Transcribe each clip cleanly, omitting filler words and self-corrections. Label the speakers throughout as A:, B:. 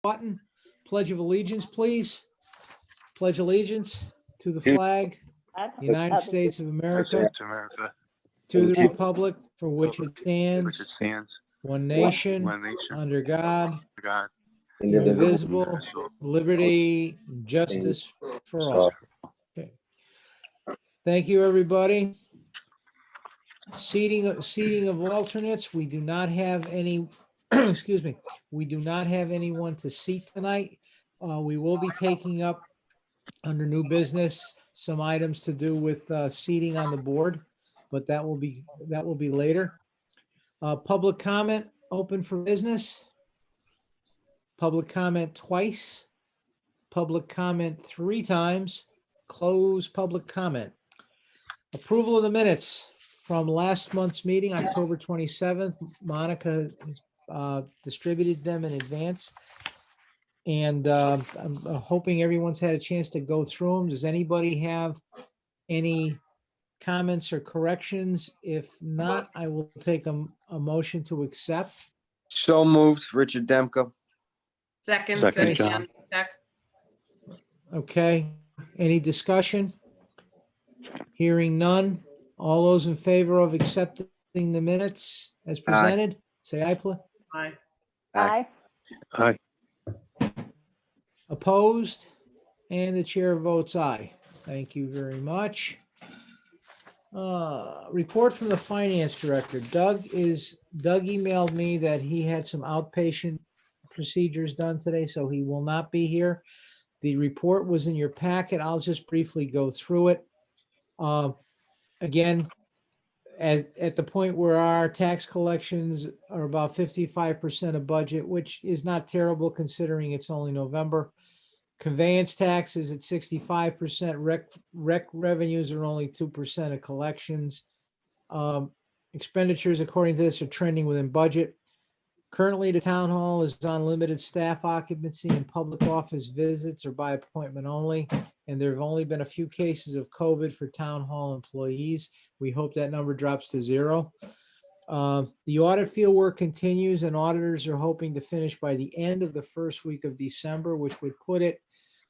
A: button. Pledge of allegiance, please. Pledge allegiance to the flag, United States of America, to the republic for which it stands, one nation, under God, indivisible, liberty, justice for all. Okay. Thank you, everybody. Seating of alternates. We do not have any, excuse me, we do not have anyone to seat tonight. We will be taking up under new business some items to do with seating on the board, but that will be later. Public comment open for business. Public comment twice. Public comment 3 times. Close public comment. Approval of the minutes from last month's meeting, October 27th. Monica has distributed them in advance. And I'm hoping everyone's had a chance to go through them. Does anybody have any comments or corrections? If not, I will take a motion to accept.
B: So moved, Richard Demko.
C: Second,
A: Second,
C: John.
A: Okay, any discussion? Hearing none. All those in favor of accepting the minutes as presented, say aye, please.
C: Aye.
B: Aye.
D: Aye.
A: Opposed? And the chair votes aye. Thank you very much. Report from the finance director. Doug emailed me that he had some outpatient procedures done today, so he will not be here. The report was in your packet. I'll just briefly go through it. Again, at the point where our tax collections are about 55% of budget, which is not terrible considering it's only November. Conveyance tax is at 65%. Rec revenues are only 2% of collections. Expenditures, according to this, are trending within budget. Currently, the town hall is on limited staff occupancy, and public office visits are by appointment only. And there have only been a few cases of COVID for town hall employees. We hope that number drops to 0. The audit field work continues, and auditors are hoping to finish by the end of the first week of December, which would put it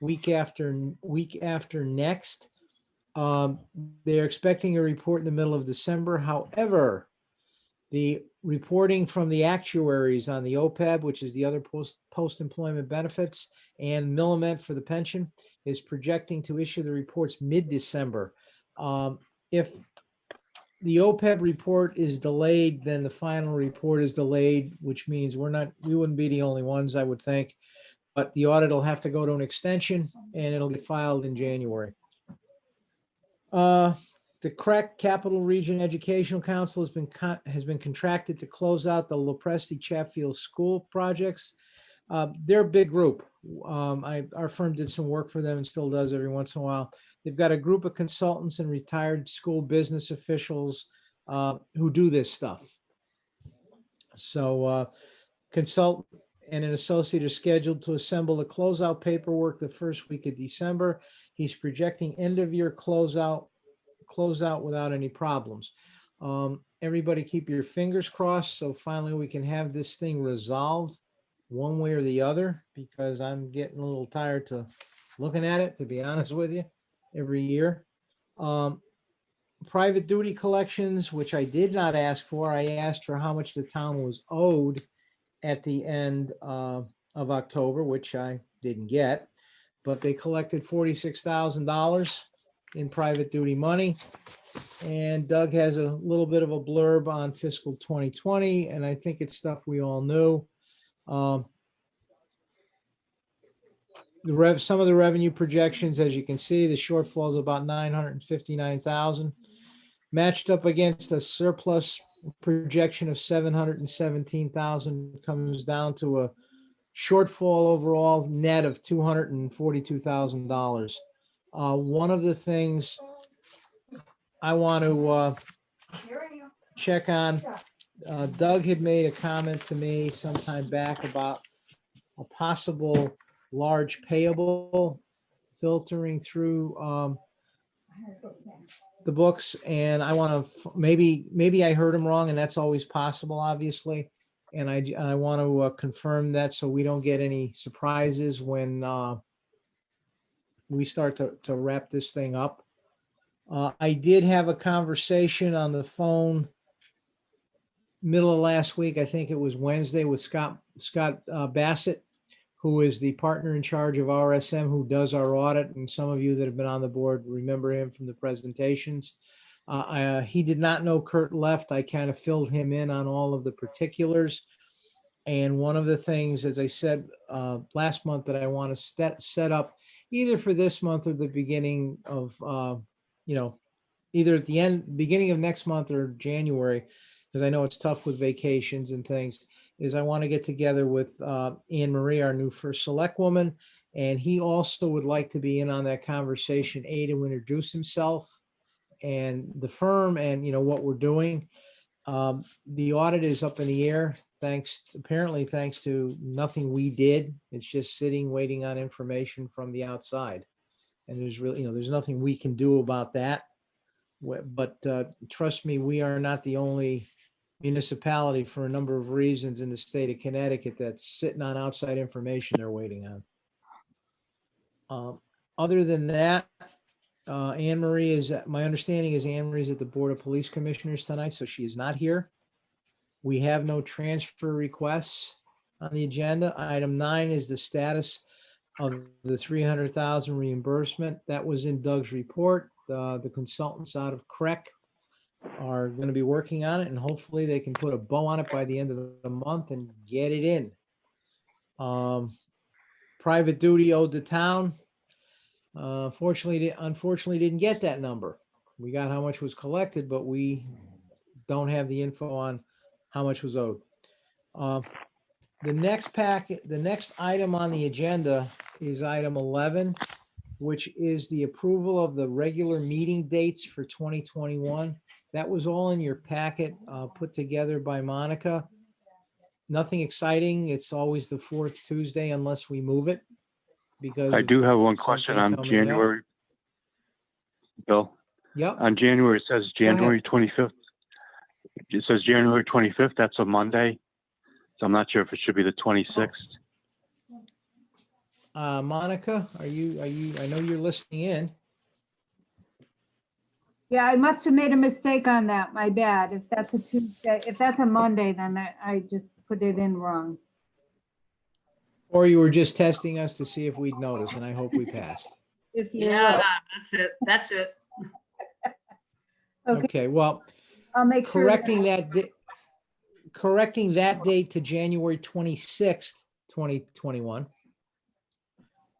A: week after next. They're expecting a report in the middle of December. However, the reporting from the actuaries on the OPEB, which is the other post-employment benefits, and Millimet for the pension, is projecting to issue the reports mid-December. If the OPEB report is delayed, then the final report is delayed, which means we wouldn't be the only ones, I would think. But the audit will have to go to an extension, and it'll be filed in January. The CREC Capital Region Educational Council has been contracted to close out the Lopresti Chatfield School projects. They're a big group. Our firm did some work for them and still does every once in a while. They've got a group of consultants and retired school business officials who do this stuff. So consultant and an associate are scheduled to assemble the closeout paperwork the first week of December. He's projecting end of year closeout without any problems. Everybody keep your fingers crossed so finally we can have this thing resolved one way or the other, because I'm getting a little tired to looking at it, to be honest with you, every year. Private duty collections, which I did not ask for. I asked for how much the town was owed at the end of October, which I didn't get, but they collected $46,000 in private duty money. And Doug has a little bit of a blurb on fiscal 2020, and I think it's stuff we all knew. Some of the revenue projections, as you can see, the shortfall is about $959,000, matched up against a surplus projection of $717,000, comes down to a shortfall overall net of $242,000. One of the things I want to check on, Doug had made a comment to me sometime back about a possible large payable filtering through the books, and I want to maybe I heard him wrong, and that's always possible, obviously. And I want to confirm that so we don't get any surprises when we start to wrap this thing up. I did have a conversation on the phone middle of last week. I think it was Wednesday with Scott Bassett, who is the partner in charge of RSM, who does our audit. And some of you that have been on the board remember him from the presentations. He did not know Kurt left. I kind of filled him in on all of the particulars. And one of the things, as I said last month, that I want to set up either for this month or the beginning of, either at the beginning of next month or January, because I know it's tough with vacations and things, is I want to get together with Anne Marie, our new first select woman. And he also would like to be in on that conversation, to introduce himself and the firm and, what we're doing. The audit is up in the air, apparently thanks to nothing we did. It's just sitting, waiting on information from the outside. And there's really, there's nothing we can do about that. But trust me, we are not the only municipality for a number of reasons in the state of Connecticut that's sitting on outside information they're waiting on. Other than that, Anne Marie my understanding is Anne Marie is at the Board of Police Commissioners tonight, so she is not here. We have no transfer requests on the agenda. Item 9 is the status of the 300,000 reimbursement. That was in Doug's report. The consultants out of CREC are going to be working on it, and hopefully they can put a bow on it by the end of the month and get it in. Private duty owed to town. Unfortunately didn't get that number. We got how much was collected, but we don't have the info on how much was owed. The next item on the agenda is item 11, which is the approval of the regular meeting dates for 2021. That was all in your packet, put together by Monica. Nothing exciting. It's always the fourth Tuesday unless we move it. Because
C: I do have one
A: something
C: question on
A: coming up.
C: January. Bill,
A: Yep.
C: on January, it says
A: Go ahead.
C: January 25th. It says January 25th. That's a Monday. So I'm not sure if it should be the 26th.
A: Monica, are you, I know you're listening in.
D: Yeah, I must have made a mistake on that. My bad. If that's a Tuesday, if that's a Monday, then I just put it in wrong.
A: Or you were just testing us to see if we'd notice, and I hope we passed.
D: If you
E: Yeah,
D: will.
E: that's it. That's it.
D: Okay,
A: Okay, well,
D: I'll make sure.
A: correcting that date to January 26th, 2021.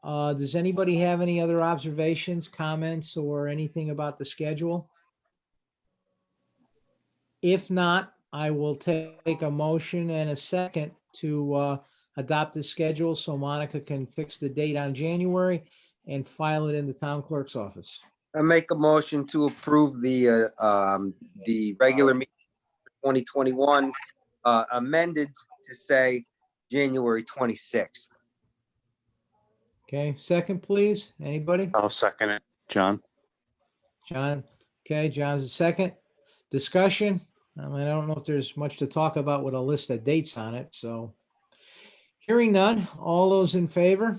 A: Does anybody have any other observations, comments, or anything about the schedule? If not, I will take a motion and a second to adopt the schedule so Monica can fix the date on January and file it in the town clerk's office.
B: I make a motion to approve the regular meeting for 2021 amended to say January 26th.
A: Okay, second, please. Anybody?
C: I'll second it, John.
A: John? Okay, John's the second. Discussion? I don't know if there's much to talk about with a list of dates on it, so. Hearing none, all those in favor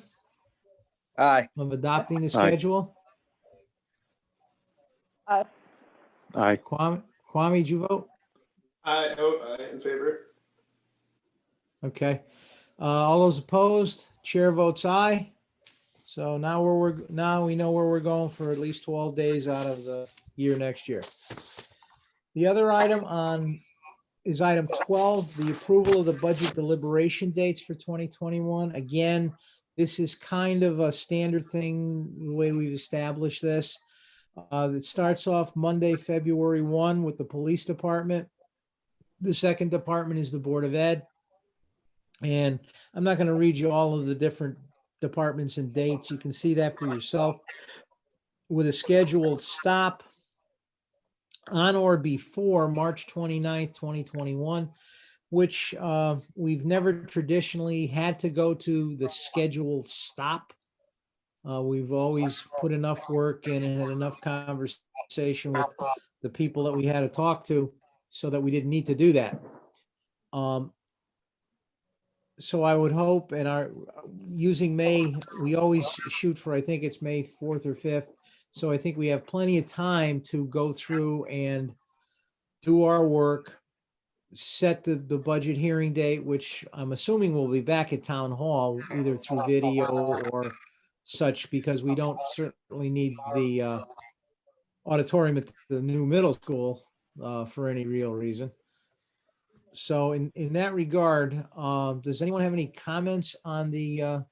B: Aye.
A: of adopting the
C: Aye.
A: schedule?
C: Aye.
A: Kwame, did you vote?
F: I vote aye in favor.
A: Okay. All those opposed? Chair votes aye. So now we know where we're going for at least 12 days out of the year next year. The other item is item 12, the approval of the budget deliberation dates for 2021. Again, this is kind of a standard thing, the way we've established this. It starts off Monday, February 1 with the police department. The second department is the Board of Ed. And I'm not going to read you all of the different departments and dates. You can see that for yourself with a scheduled stop on or before March 29th, 2021, which we've never traditionally had to go to the scheduled stop. We've always put enough work in and had enough conversation with the people that we had to talk to so that we didn't need to do that. So I would hope, and using May, we always shoot for, I think it's May 4th or 5th. So I think we have plenty of time to go through and do our work, set the budget hearing date, which I'm assuming we'll be back at town hall, either through video or such, because we don't certainly need the auditorium at the new middle school for any real reason. So in that regard, does anyone have any comments on the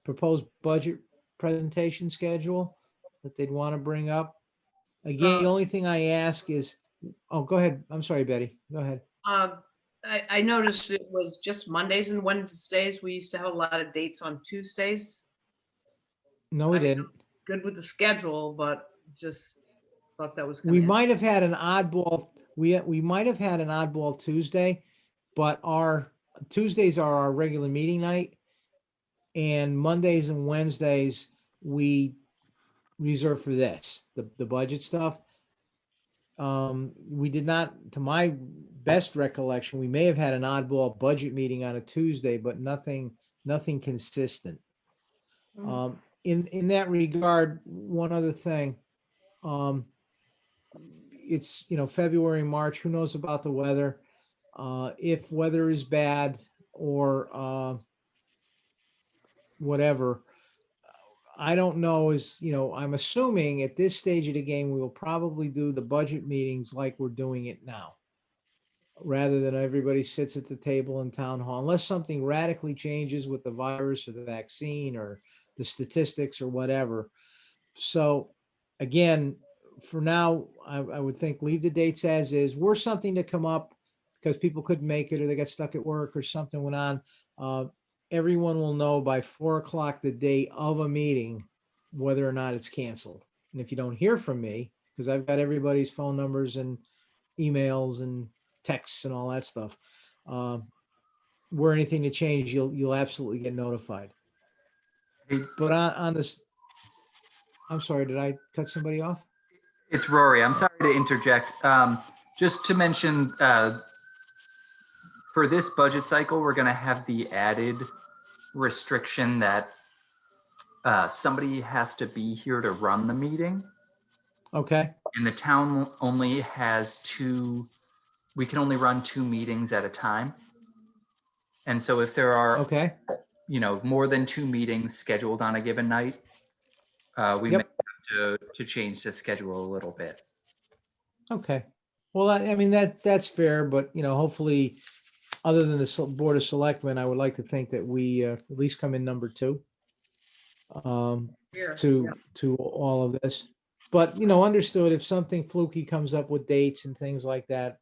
A: proposed budget presentation schedule that they'd want to bring up? Again, the only thing I ask is, oh, go ahead. I'm sorry, Betty. Go ahead.
E: I noticed it was just Mondays and Wednesdays. We used to have a lot of dates on Tuesdays.
A: No, we
E: I mean,
A: didn't.
E: Good with the schedule, but just thought that was.
A: We
E: kinda
A: might have had an oddball, we might have had an oddball Tuesday, but our Tuesdays are our regular meeting night. And Mondays and Wednesdays, we reserve for this, the budget stuff. We did not, to my best recollection, we may have had an oddball budget meeting on a Tuesday, but nothing consistent.
E: Mhm.
A: In that regard, one other thing, it's, February, March, who knows about the weather? If weather is bad or, whatever, I don't know I'm assuming at this stage of the game, we will probably do the budget meetings like we're doing it now, rather than everybody sits at the table in town hall, unless something radically changes with the virus or the vaccine or the statistics or whatever. So again, for now, I would think leave the dates as is. Were something to come up because people couldn't make it or they got stuck at work or something went on, everyone will know by 4 o'clock the day of a meeting whether or not it's canceled. And if you don't hear from me, because I've got everybody's phone numbers and emails and texts and all that stuff, were anything to change, you'll absolutely get notified. But on this, I'm sorry, did I cut somebody off?
G: It's Rory. I'm sorry to interject. Just to mention, for this budget cycle, we're going to have the added restriction that somebody has to be here to run the meeting.
A: Okay,
G: And the town only has we can only run 2 meetings at a time. And so if there are,
A: okay,
G: more than 2 meetings scheduled on a given night, we
A: Yep.
G: may have to change the schedule a little bit.
A: okay. Well, I mean, that's fair, but hopefully, other than the Board of Selectmen, I would like to think that we at least come in number 2
E: Here,
A: to all of this. But, understood, if something fluky comes up with dates and things like that,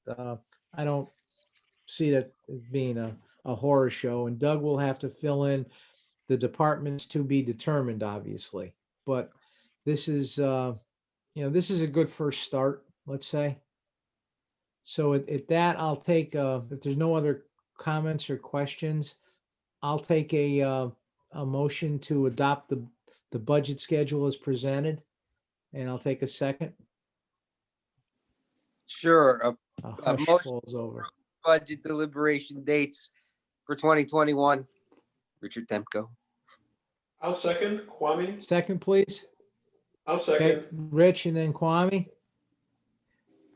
A: I don't see that as being a horror show. And Doug will have to fill in the departments to be determined, obviously. But this is, this is a good first start, let's say. So at that, I'll take, if there's no other comments or questions, I'll take a motion to adopt the budget schedule as presented. And I'll take a second.
B: Sure.
A: A hush
B: motion.
A: falls over.
B: Budget deliberation dates for 2021. Richard Demko.
F: I'll second. Kwame?
A: Second, please.
F: I'll
A: Okay,
F: second.
A: Rich and then Kwame.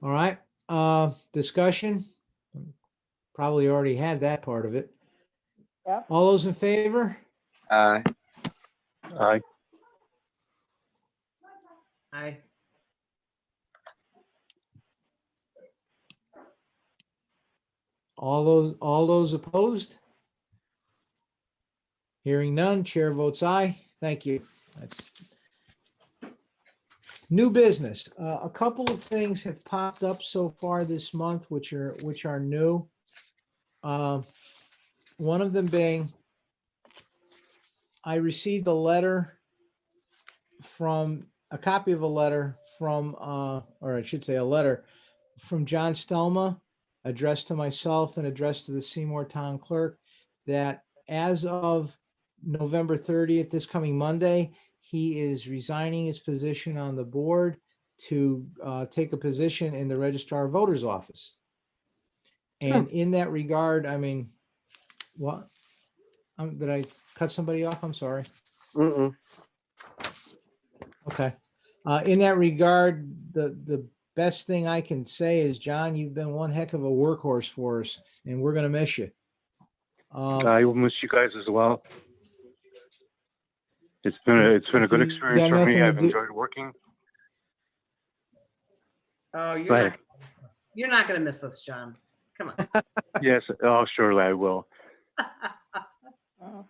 A: All right, discussion. Probably already had that part of it.
D: Yep.
A: All those in favor?
C: Aye.
E: I
A: All those opposed? Hearing none, chair votes aye. Thank you. That's new business. A couple of things have popped up so far this month, which are new. One of them being, I received a copy of a letter from, or I should say a letter from John Stelma, addressed to myself and addressed to the Seymour Town Clerk, that as of November 30th, this coming Monday, he is resigning his position on the board to take a position in the Registrar of Voters office. And in that regard, I mean, what? Did I cut somebody off? I'm sorry.
B: Mm-mm.
A: Okay. In that regard, the best thing I can say is, John, you've been one heck of a workhorse for us, and we're gonna miss you.
C: I will miss you guys as well. It's been a
A: If
C: good
A: you
C: experience
A: got
C: for me.
A: nothing to
C: I've
A: do-
C: enjoyed working.
E: Oh,
C: Go ahead.
E: you're not gonna miss us, John. Come on.
C: Yes. Oh, surely I will.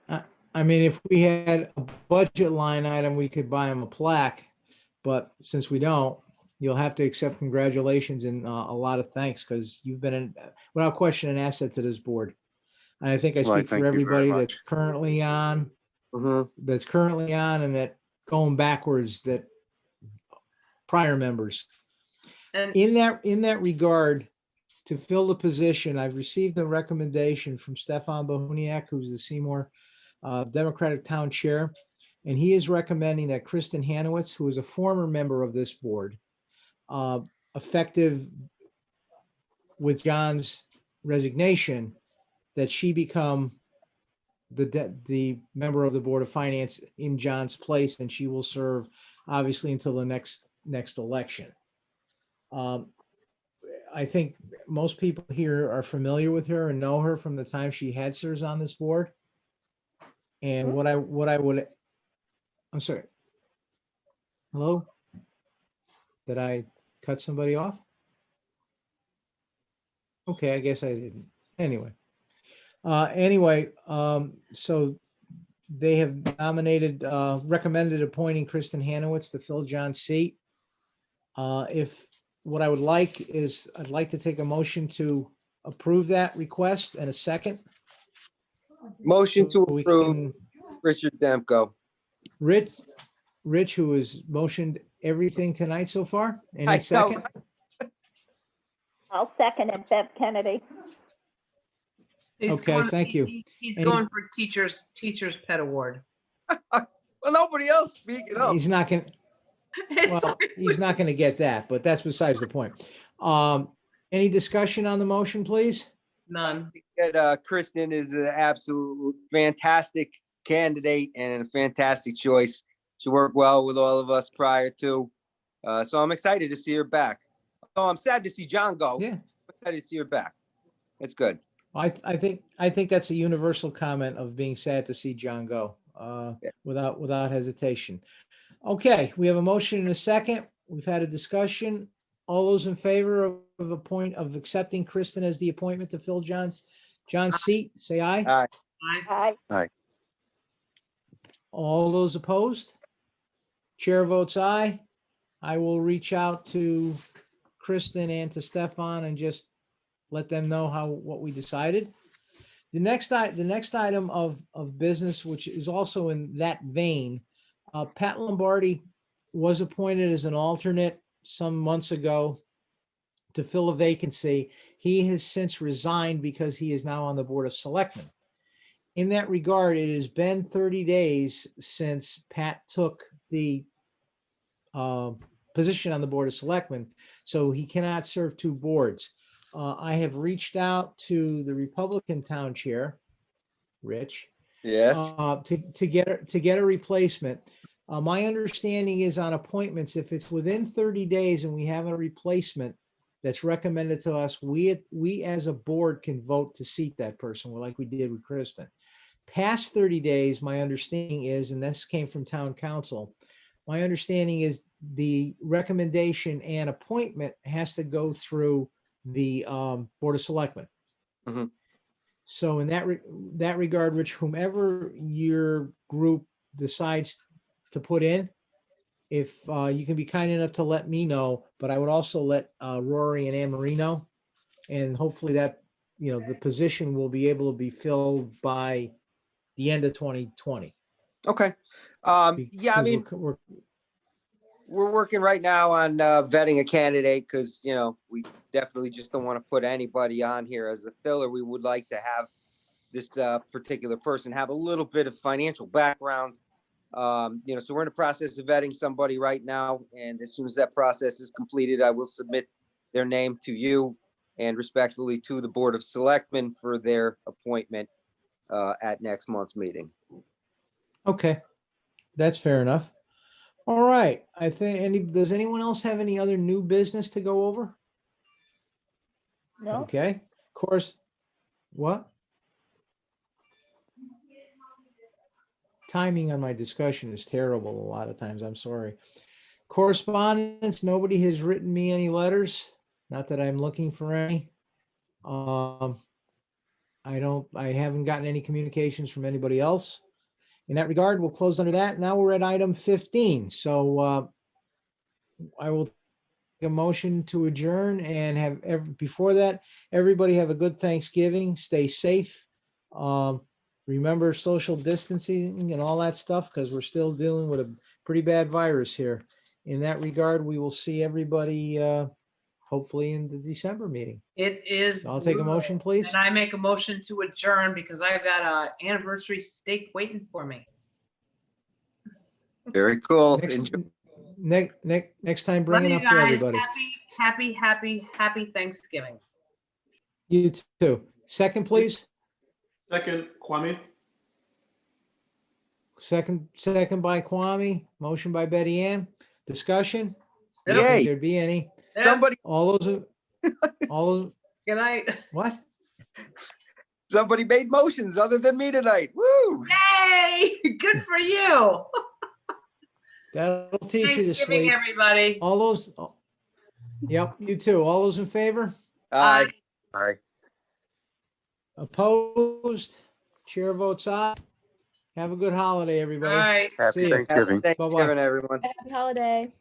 A: I mean, if we had a budget line item, we could buy him a plaque, but since we don't, you'll have to accept congratulations and a lot of thanks, because you've been, without question, an asset to this board. And I think I
C: Well,
A: speak for
C: thank you very
A: everybody
C: much.
A: that's currently on, and that going backwards, that prior members.
E: And
A: In that regard, to fill the position, I've received a recommendation from Stefan Bohuniak, who's the Seymour Democratic Town Chair, and he is recommending that Kristen Hanowitz, who is a former member of this board, effective with John's resignation, that she become the member of the Board of Finance in John's place, and she will serve obviously until the next election. I think most people here are familiar with her and know her from the time she had served on this board. And what I would, I'm sorry. Hello? Did I cut somebody off? Okay, I guess I didn't. Anyway. So they have nominated, recommended appointing Kristen Hanowitz to fill John's seat. What I would like is, I'd like to take a motion to approve that request and a second.
B: Motion to
A: So we
B: approve
A: can-
B: Richard Demko.
A: Rich, who has motioned everything tonight so far,
B: I
A: any
B: know,
A: second?
H: I'll second it, Bev Kennedy.
E: he's
A: Okay,
E: going-
A: thank you.
E: He's
A: Any-
E: going for teacher's pet award.
B: Well, nobody else speaking up.
A: He's not gonna, well, he's not gonna get that, but that's besides the point. Any discussion on the motion, please?
E: None.
B: That Kristen is an absolute fantastic candidate and a fantastic choice. She worked well with all of us prior to, so I'm excited to see her back. Oh, I'm sad to see John go.
A: Yeah.
B: I'm excited to see her back. It's good.
A: I think that's a universal comment of being sad to see John go,
B: Yeah.
A: without hesitation. Okay, we have a motion and a second. We've had a discussion. All those in favor of accepting Kristen as the appointment to fill John's seat, say aye.
E: Aye.
H: Aye.
A: All those opposed? Chair votes aye. I will reach out to Kristen and to Stefan and just let them know what we decided. The next item of business, which is also in that vein, Pat Lombardi was appointed as an alternate some months ago to fill a vacancy. He has since resigned because he is now on the Board of Selectmen. In that regard, it has been 30 days since Pat took the position on the Board of Selectmen, so he cannot serve two boards. I have reached out to the Republican Town Chair, Rich,
B: Yes.
A: to get a replacement. My understanding is on appointments, if it's within 30 days and we have a replacement that's recommended to us, we as a board can vote to seat that person, like we did with Kristen. Past 30 days, my understanding is, and this came from town council, my understanding is the recommendation and appointment has to go through the Board of Selectmen.
B: Mhm.
A: So in that regard, Rich, whomever your group decides to put in, if you can be kind enough to let me know, but I would also let Rory and Anne Marie know. And hopefully that, the position will be able to be filled by the end of 2020.
B: Okay. Yeah, I
A: Because
B: mean,
A: we're
B: we're working right now on vetting a candidate because, we definitely just don't want to put anybody on here as a filler. We would like to have this particular person have a little bit of financial background. So we're in the process of vetting somebody right now. And as soon as that process is completed, I will submit their name to you and respectfully to the Board of Selectmen for their appointment. at next month's meeting.
A: Okay, that's fair enough. All right, I think, does anyone else have any other new business to go over?
D: No,
A: Okay, of course, what? Timing on my discussion is terrible a lot of times, I'm sorry. Correspondence, nobody has written me any letters, not that I'm looking for any. I haven't gotten any communications from anybody else. In that regard, we'll close under that. Now we're at item 15, so I will take a motion to adjourn and before that, everybody have a good Thanksgiving, stay safe. Remember social distancing and all that stuff, because we're still dealing with a pretty bad virus here. In that regard, we will see everybody hopefully in the December meeting.
E: It is.
A: So I'll take a
E: brutal.
A: motion, please.
E: And I make a motion to adjourn because I've got a anniversary steak waiting for me.
B: Very cool.
A: Next,
B: Enjoy.
A: next time, bring
E: Love you
A: enough for
E: guys.
A: everybody.
E: Happy Thanksgiving.
A: You too. Second, please.
F: Second, Kwame.
A: Second by Kwame. Motion by Betty Ann. Discussion?
E: Yep.
A: Don't think
B: Yay.
A: there'd be any.
E: Yep.
B: Somebody,
A: All those,
E: Good night.
B: somebody made motions other than me tonight. Woo!
E: Yay! Good for you.
A: that'll teach you to
E: Thanksgiving,
A: sleep.
E: everybody.
A: All those, yep, you too. All those in favor?
B: Aye.
C: Aye.
A: Opposed? Chair votes aye. Have a good holiday,
E: All
A: everybody.
E: right.
A: See
C: Happy
A: ya.
B: Happy
C: Thanksgiving.
B: Thanksgiving, everyone.
H: Happy holiday.